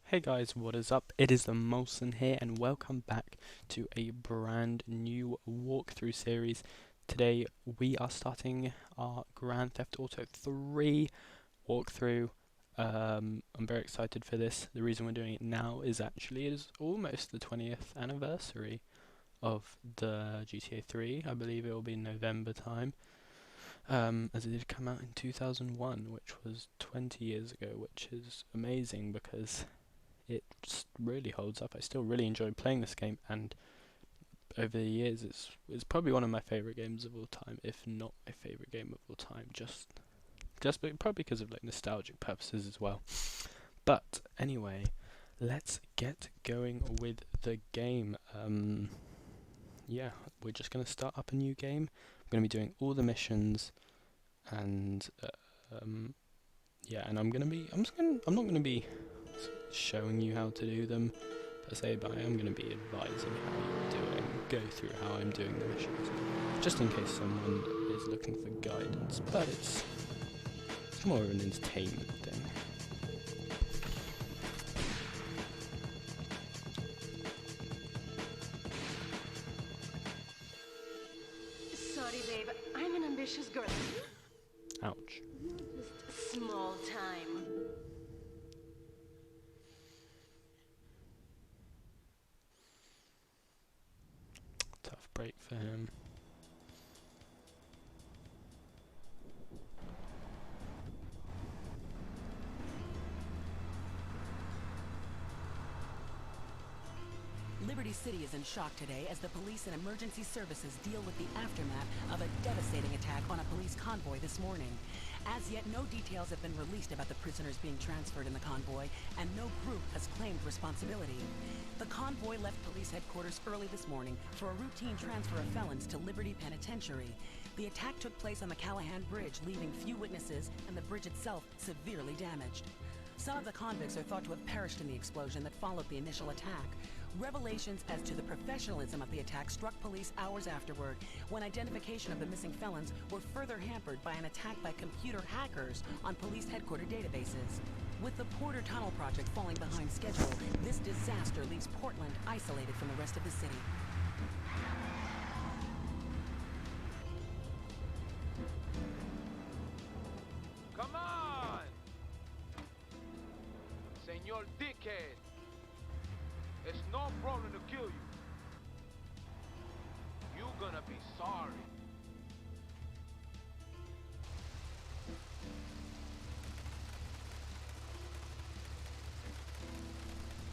Hey guys, what is up? It is the Molson here and welcome back to a brand new walkthrough series. Today we are starting our Grand Theft Auto 3 walkthrough. I'm very excited for this. The reason we're doing it now is actually it is almost the 20th anniversary of the GTA 3. I believe it will be in November time. As it did come out in 2001, which was 20 years ago, which is amazing because it just really holds up. I still really enjoy playing this game, and over the years, it's probably one of my favorite games of all time, if not my favorite game of all time. Probably because of like nostalgic purposes as well. But anyway, let's get going with the game. Yeah, we're just gonna start up a new game. I'm gonna be doing all the missions, and yeah, and I'm not gonna be showing you how to do them per se, but I am going to be advising how you're doing, go through how I'm doing the missions, just in case someone is looking for guidance, but it's more of an entertainment thing. Sorry, babe. I'm an ambitious girl. Ouch. Just small time. Tough break for him. Liberty City is in shock today as the police and emergency services deal with the aftermath of a devastating attack on a police convoy this morning. As yet, no details have been released about the prisoners being transferred in the convoy, and no group has claimed responsibility. The convoy left police headquarters early this morning for a routine transfer of felons to Liberty Penitentiary. The attack took place on the Callahan Bridge, leaving few witnesses and the bridge itself severely damaged. Some of the convicts are thought to have perished in the explosion that followed the initial attack. Revelations as to the professionalism of the attack struck police hours afterward, when identification of the missing felons were further hampered by an attack by computer hackers on police headquarter databases. With the Porter Tunnel project falling behind schedule, this disaster leaves Portland isolated from the rest of the city. Come on! Senor Dickhead! It's no problem to kill you. You gonna be sorry.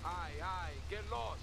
Aye, get lost.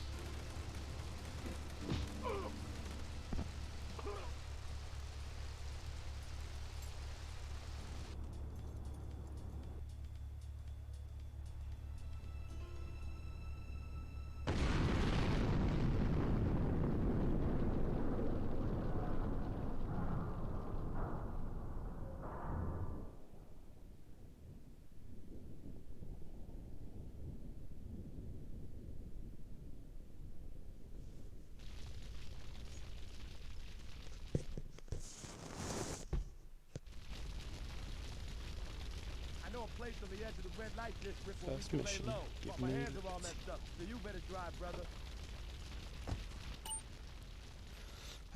I know a place on the edge of the red light district where First we can mission, lay low. give But my me hands are all it. messed up, so you better drive, brother.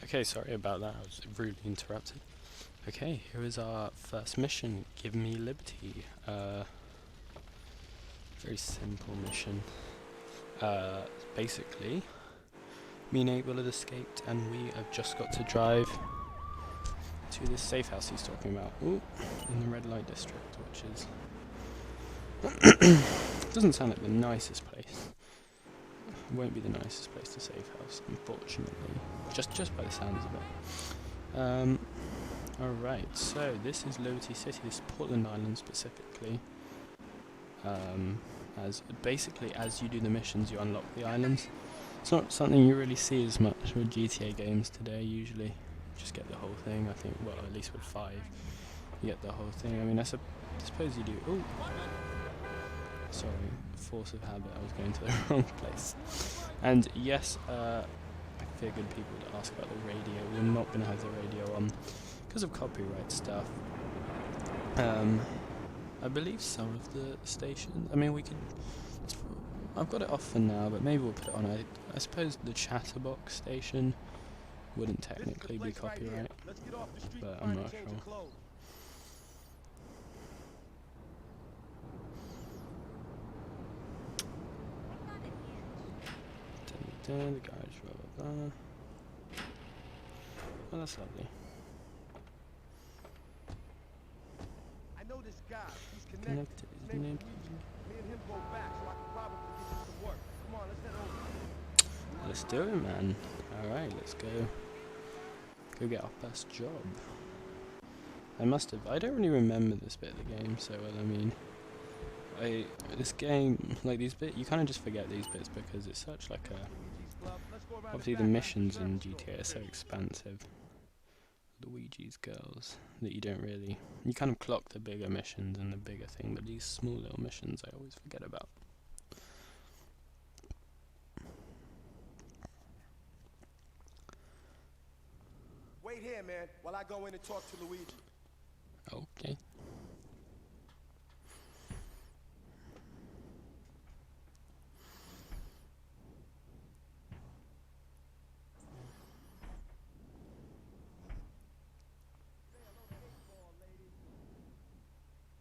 Okay, sorry about that, I was rudely interrupted. Okay, here is our first mission, Give Me Liberty. Very simple mission. Basically, me and Abel had escaped and we have just got to drive to this safe house he's talking about. Ooh, in the red light district, which is... doesn't sound like the nicest place. It won't be the nicest place to safe house, unfortunately. Just by the sounds of it. Alright, so this is Liberty City, this is Portland Island specifically. As you do the missions, you unlock the islands. It's not something you really see as much with GTA games today, usually. You just get the whole thing, I think, well, at least with 5, you get the whole thing. I mean, I suppose you do. Ooh. Sorry, force of habit, I was going to the wrong place. And yes, I figured people would ask about the radio. We're not going to have the radio on because of copyright stuff. I believe some of the stations, I mean, we could, I've got it off for now, but maybe we'll put it on. I suppose the chatterbox station wouldn't technically be copyright, but I'm not sure. The garage, blah blah blah. Oh, that's lovely. I know this guy. He's Connected. His name is Luigi. Me and him go back, so I can probably get you some work. Come on, let's head over. Let's do it, man. Alright, let's go get our first job. I don't really remember this bit of the game so well. I mean, this game, like these bits, you kind of just forget these bits because it's such like a, obviously the missions in GTA are so expansive. Luigi's girls, that you kind of clock the bigger missions and the bigger thing, but these small little missions I always forget about. Wait here, man, while I go in and talk to Luigi. Okay.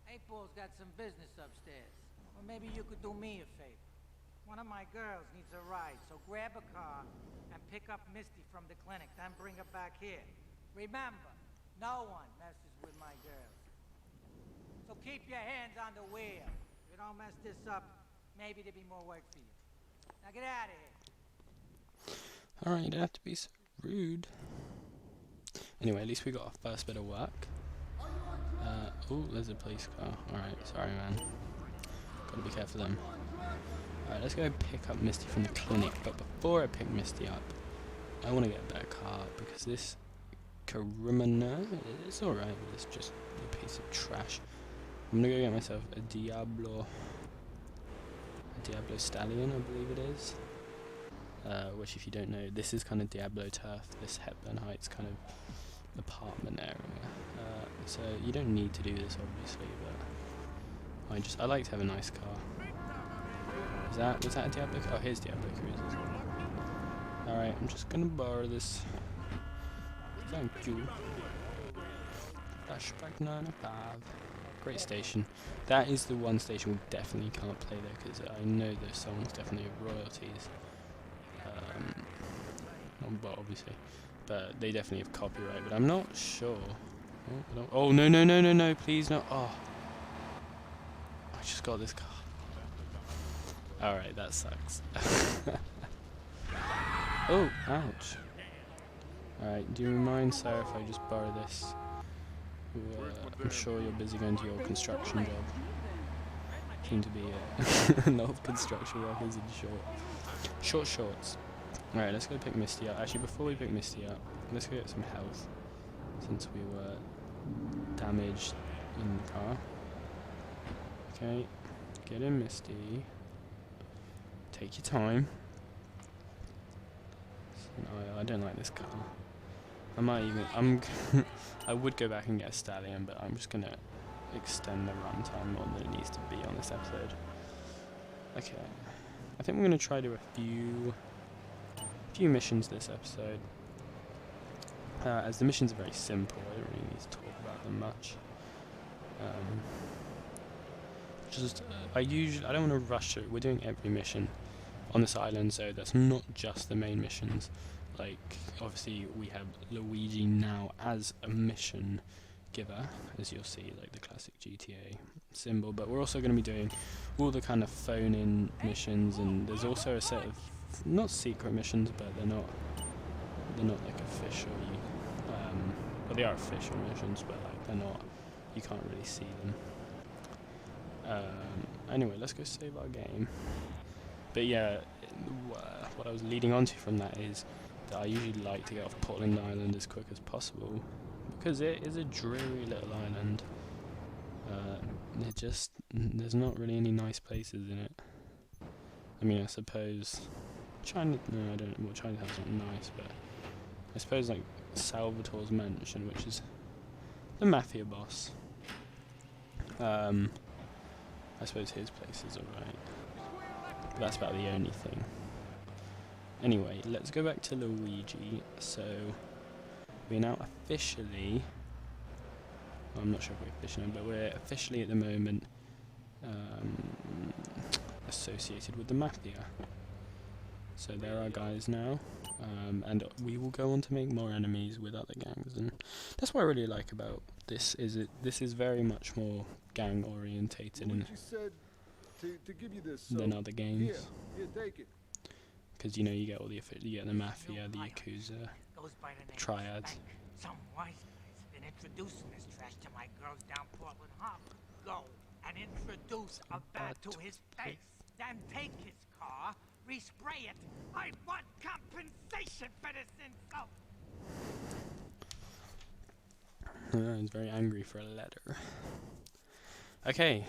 Eightball's got some business upstairs. Or maybe you could do me a favor. One of my girls needs a ride, so grab a car and pick up Misty from the clinic, then bring her back here. Remember, no one messes with my girls. So keep your hands on the wheel. If you don't mess this up, maybe there'll be more work for you. Now get out of here. Alright, you don't have to be so rude. Anyway, at least we got our first bit of work. Oh, there's a police car. Alright, sorry man. Gotta be careful then. Alright, let's go pick up Misty from the clinic. But before I pick Misty up, I want to get a better car because this Carmina, it's alright, but it's just a piece of trash. I'm gonna go get myself a Diablo Stallion, I believe it is. Which, if you don't know, this is kind of Diablo turf, this Hepburn Heights kind of apartment area. So you don't need to do this obviously, but I like to have a nice car. Was that a Diablo? Oh, here's Diablo Cruisers. Alright, I'm just gonna borrow this. Thank you. Flashback 905. Great station. That is the one station we definitely can't play there because I know those songs definitely have royalties. Well, obviously, but they definitely have copyright. But I'm not sure. Oh no! Please no! Oh, I just got this car. All right, that sucks. Oh, ouch. All right, do you mind, sir, if I just borrow this? I'm sure you're busy going to your construction job. Seem to be a lot of construction workers in short shorts. Alright, let's go pick Misty up. Actually, before we pick Misty up, let's go get some health, since we were damaged in the car. Okay, get in, Misty. Take your time. No, I don't like this car. I would go back and get a Stallion, but I'm just gonna extend the runtime more than it needs to be on this episode. Okay, I think we're gonna try to do a few missions this episode. As the missions are very simple, I don't really need to talk about them much. I don't want to rush through. We're doing every mission on this island, so that's not just the main missions. Like, obviously we have Luigi now as a mission giver, as you'll see, like the classic GTA symbol, but we're also going to be doing all the kind of phone-in missions, and there's also a set of, not secret missions, but they're not like official, well, they are official missions, but like they're not, you can't really see them. Anyway, let's go save our game. But yeah, what I was leading on to from that is that I usually like to get off Portland Island as quick as possible, because it is a dreary little island. There's not really any nice places in it. I mean, I suppose China, no, I don't know, well, Chinatown's not nice, but I suppose like Salvatore's mansion, which is the mafia boss. I suppose his place is alright. that's about the only thing. Anyway, let's go back to Luigi. So we're now officially, well, I'm not sure if we're officially, but we're officially at the moment associated with the Mafia. So there are guys now, and we will go on to make more enemies with other gangs, and that's what I really like about this. This is very much more gang orientated Luigi said to give you this. So than other games. Here, take it. Because you know you get all the you get the Mafia, the Yakuza, Goes by the name of triads. Spank. Some wise guy's been introducing this trash to my girls down Portland Harbor. Go and introduce a bat to his face. Then take his car, respray it. I want compensation for this insult. He's very angry for a letter. Okay.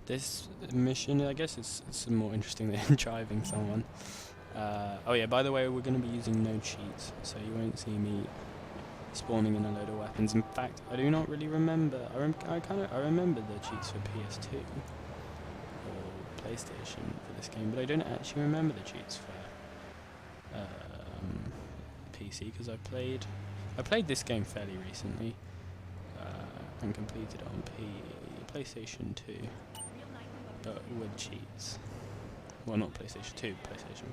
This mission, I guess it's more interesting than driving someone. Oh yeah, by the way, we're going to be using no cheats, so you won't see me spawning in a load of weapons. In fact, I do not really remember. I remember the cheats for PS2 or PlayStation for this game, but I don't actually remember the cheats for PC because I played this game fairly recently and completed it on PlayStation 2. But with cheats. Well, not PlayStation 2, PlayStation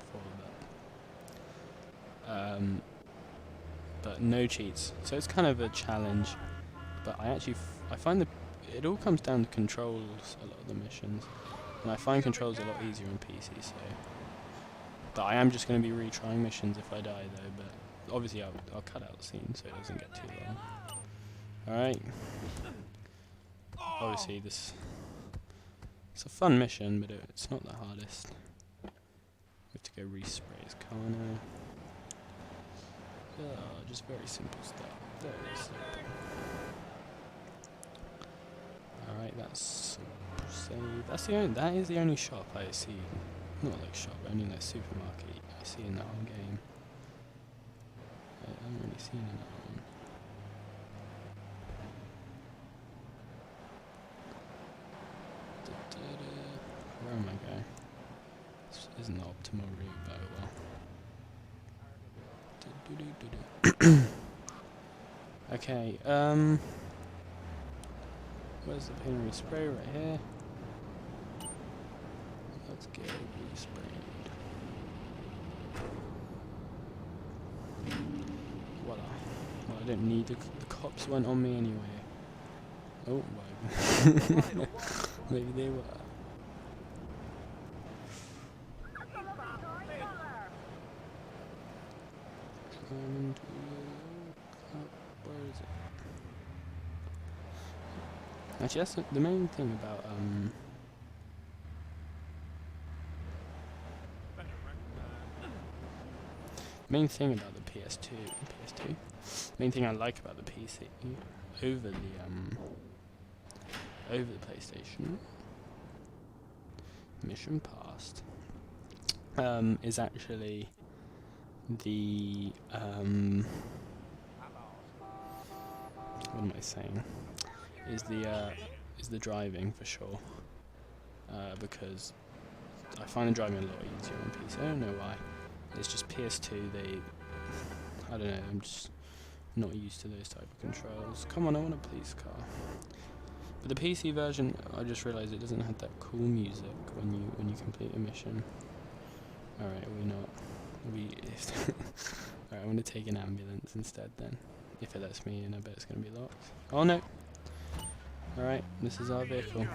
4, but no cheats. So it's kind of a challenge, but I find that it all comes down to controls, a lot of the missions, and I find controls a lot easier on PC, so. But I am just going to be retrying missions if I die though, but obviously I'll cut out the scene so it doesn't get too long. Alright. Obviously it's a fun mission, but it's not the hardest. We have to go respray his car now. Oh, just very simple stuff. Very simple. Alright, that's save. That is the only shop I see. Not like shop, only like supermarket I see in that whole game. I haven't really seen another one. Where am I going? This isn't the optimal route, but oh well. Okay, where's the pin respray? Right here. Let's get resprayed. Voila. Well, I don't need the cops went on me anyway. Oh, well. Maybe they were. Where is it? Actually, that's the main thing about main thing about the PS2. Main thing I like about the PC over the PlayStation mission passed is actually the what am I saying? Is the driving for sure? Because I find the driving a lot easier on PC. I don't know why. It's just PS2. I don't know. I'm just not used to those type of controls. Come on, I want a police car. But the PC version, I just realised it doesn't have that cool music when you complete a mission. All right, we not. Alright, I'm going to take an ambulance instead then. If it lets me in, I bet it's going to be locked. Oh no! Alright, this is our vehicle.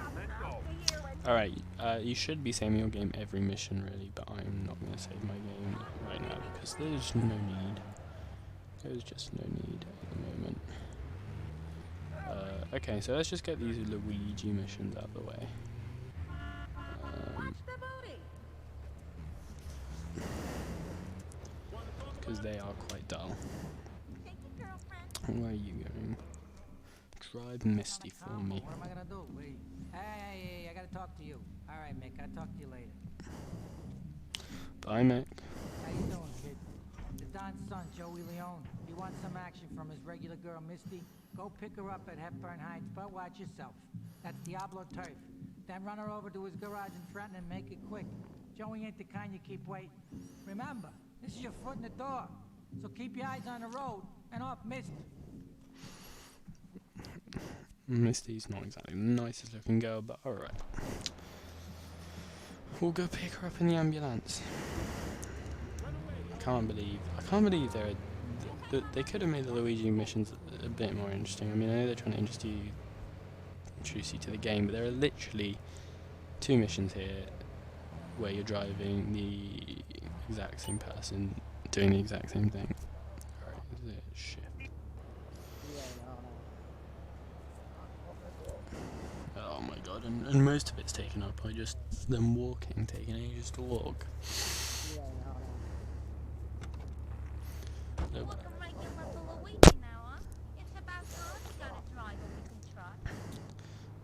Alright, you should be saving your game every mission really, but I'm not going to save my game right now because there's no need. There's just no need at the moment. Okay, so let's just get these Luigi missions out of the way. Because they are quite dull. Where are you going? Drive Misty for me. What am I gonna do? Wait. Hey, I gotta talk to you. Alright, Mick, I'll talk to you later. Bye, Mick. How you doing, kid? The Don's son, Joey Leone. He wants some action from his regular girl, Misty. Go pick her up at Hepburn Heights, but watch yourself. That's Diablo Turf. Then run her over to his garage in Trenton and make it quick. Joey ain't the kind you keep waiting. Remember, this is your foot in the door. So keep your eyes on the road and off Misty. Misty's not exactly the nicest looking girl, but alright. We'll go pick her up in the ambulance. I can't believe they could have made the Luigi missions a bit more interesting. I mean, I know they're trying to introduce you to the game, but there are literally 2 missions here where you're driving the exact same person doing the exact same thing. Alright, is it shit? Oh my god, and most of it's taken up by just them walking, taking ages to walk. No, Welcome right your little Luigi now, huh? It's about time you got a driver we can trust.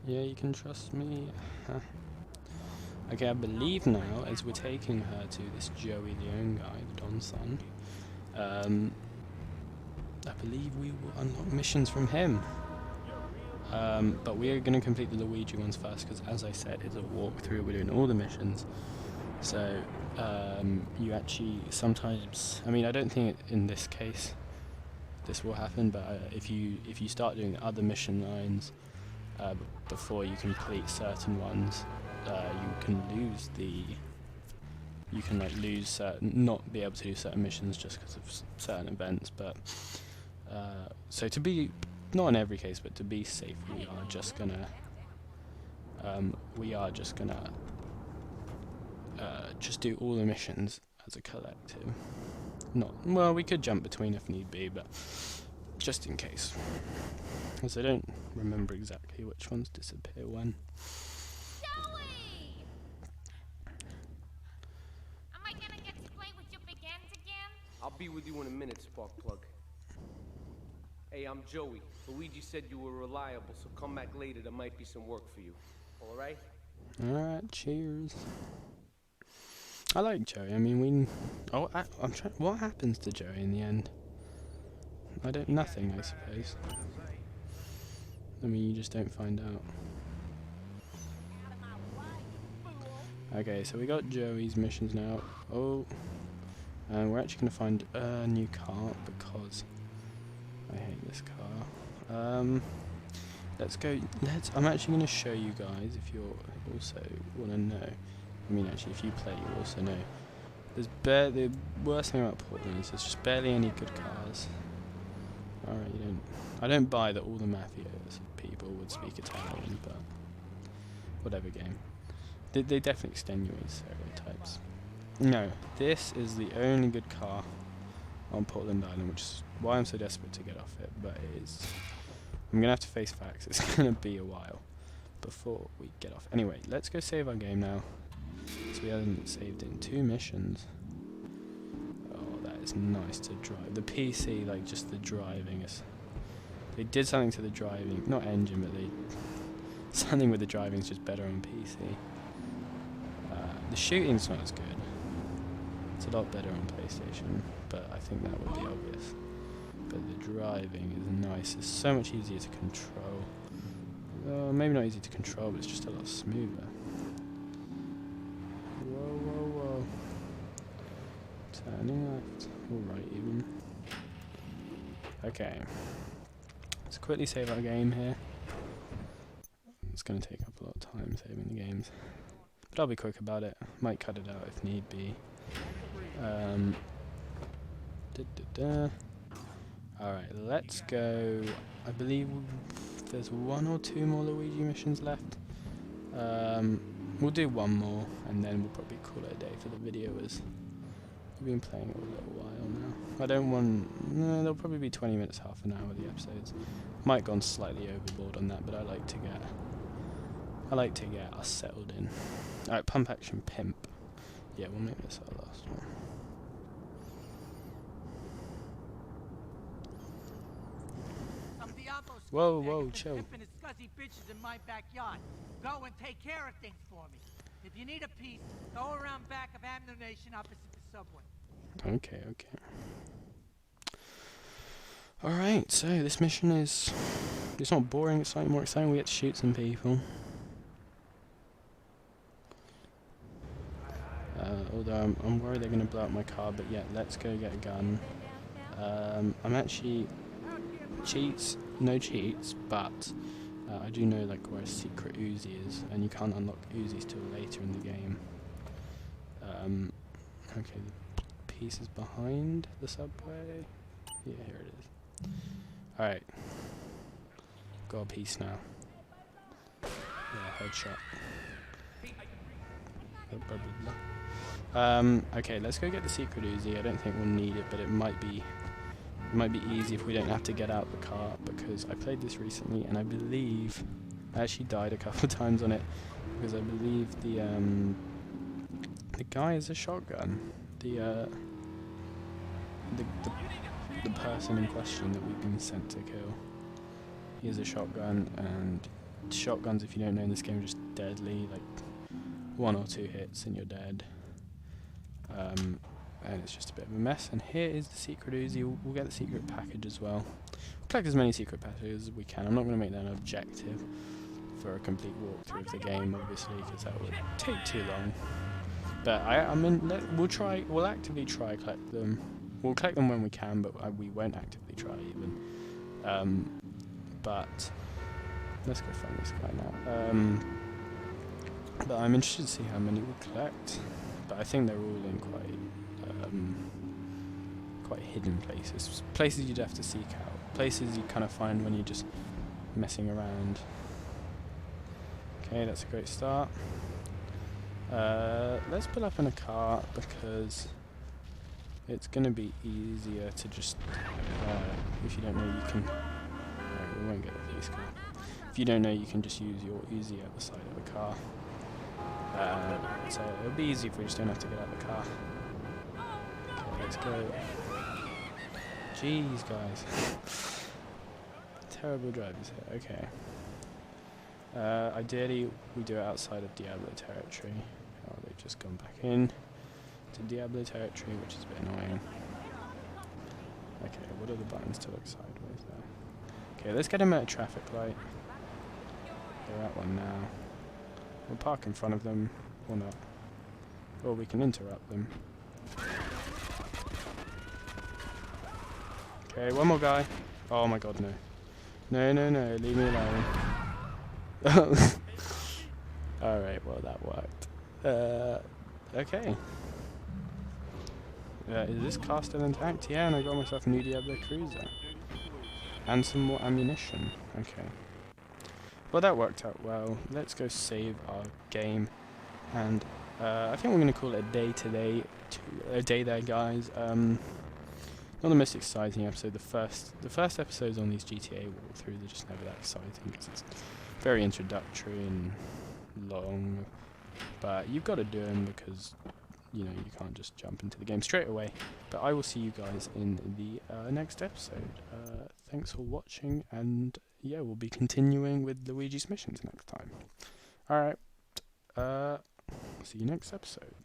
yeah, you can trust me. Huh. Okay, I believe now, as we're taking her to this Joey E01 guy, the Don's son, I believe we will unlock missions from him. But we are going to complete the Luigi ones first, because as I said, it's a walkthrough, we're doing all the missions. So, you actually sometimes, I mean, I don't think in this case this will happen, but if you start doing other mission lines before you complete certain ones, you can lose not be able to do certain missions just because of certain events. But so to be, not in every case, but to be safe, we are just gonna just do all the missions as a collective. Well, we could jump between if need be, but just in case, as I don't remember exactly which ones disappear when. Joey! Am I gonna get to play with your big ends again? I'll be with you in a minute, Sparkplug. Hey, I'm Joey. Luigi said you were reliable, so come back later. There might be some work for you. All right? Alright, cheers. I like Joey. I mean, I'm trying. What happens to Joey in the end? Nothing, I suppose. I mean, you just don't find out. Okay, so we got Joey's missions now. Oh, and we're actually gonna find a new car because I hate this car. Let's go. I'm actually gonna show you guys if you also want to know. I mean, actually, if you play, you also know. The worst thing about Portland is there's just barely any good cars. Alright, I don't buy that all the mafias people would speak Italian, but whatever game. They definitely extenuate stereotypes. No, this is the only good car on Portland Island, which is why I'm so desperate to get off it, but it is. I'm gonna have to face facts, it's gonna be a while before we get off. Anyway, let's go save our game now. So we haven't saved in 2 missions. Oh, that is nice to drive. The PC, like just the driving is. They did something to the driving, not engine, but something with the driving is just better on PC. The shooting's not as good. It's a lot better on PlayStation, but I think that would be obvious. But the driving is nice. It's so much easier to control. Maybe not easy to control, but it's just a lot smoother. Whoa, whoa, whoa. Turning left. Alright, even. Okay. Let's quickly save our game here. It's going to take up a lot of time saving the games. But I'll be quick about it. Might cut it out if need be. Alright, let's go. I believe there's 1 or 2 more Luigi missions left. We'll do 1 more, and then we'll probably call it a day for the video, as we've been playing it a little while now. I don't want... No, there'll probably be 20 minutes, half an hour, the episodes. Might have gone slightly overboard on that, but I like to get us settled in. Alright, Pump Action Pimp. Yeah, we'll make this our last one. Whoa, whoa, chill. His scuzzy bitches in my backyard. Go and take care of things for me. If you need a piece, go around back of Ammunition opposite the subway. Okay, okay. Alright, so this mission is... It's not boring, it's slightly more exciting. We get to shoot some people. although I'm worried they're going to blow up my car, but yeah, let's go get a gun. I'm actually... no cheats, but I do know like where a secret Uzi is, and you can't unlock Uzis till later in the game. Okay, the piece is behind the subway. Yeah, here it is. Alright. Got a piece now. Yeah, headshot. Blah, blah, blah. Okay, let's go get the secret Uzi. I don't think we'll need it, but it might be easy if we don't have to get out the car, because I played this recently and I believe I actually died a couple of times on it, because I believe the guy has a shotgun. The person in question that we've been sent to kill. He has a shotgun, and shotguns, if you don't know in this game, are just deadly. Like 1 or 2 hits and you're dead. And it's just a bit of a mess. And here is the secret Uzi. We'll get the secret package as well. We'll collect as many secret packages as we can. I'm not going to make that an objective for a complete walkthrough of the game, obviously, because that would take too long. But I mean, we'll actively try collect them. We'll collect them when we can, but we won't actively try even. But let's go find this guy now. But I'm interested to see how many we collect. But I think they're all in quite hidden places. Places you'd have to seek out. Places you kind of find when you're just messing around. Okay, that's a great start. Let's pull up in a car because it's going to be easier to just, if you don't know you can, we won't get a police car. If you don't know you can just use your Uzi at the side of the car. So it'll be easy if we just don't have to get out of the car. Okay, let's go. Jeez, guys. Terrible drivers here, okay. Ideally, we do it outside of Diablo territory. Oh, they've just gone back in to Diablo territory, which is a bit annoying. Okay, what are the buttons to look sideways there? Okay, let's get them at a traffic light. They're at one now. We'll park in front of them, or not. Or we can interrupt them. Okay, one more guy. Oh my god, no. No, no, no, leave me alone. Alright, well that worked. Okay. Is this car still intact? Yeah, and I got myself a new Diablo Cruiser. And some more ammunition. Okay. Well, that worked out well. Let's go save our game. And I think we're going to call it a day today. A day there, guys. Not the most exciting episode. The first episodes on these GTA walkthroughs are just never that exciting because it's very introductory and long. But you've got to do them because you know you can't just jump into the game straight away. But I will see you guys in the next episode. Thanks for watching, and yeah, we'll be continuing with Luigi's missions next time. Alright, see you next episode.